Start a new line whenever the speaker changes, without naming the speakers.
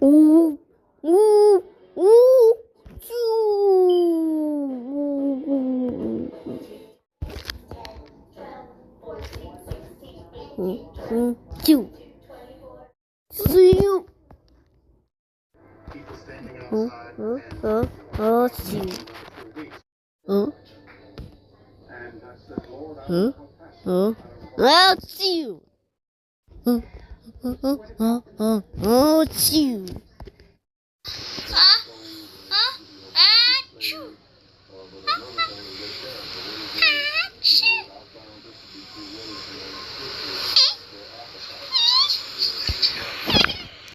Ooh, ooh, ooh, choo. See you. See. I'll see you. See you.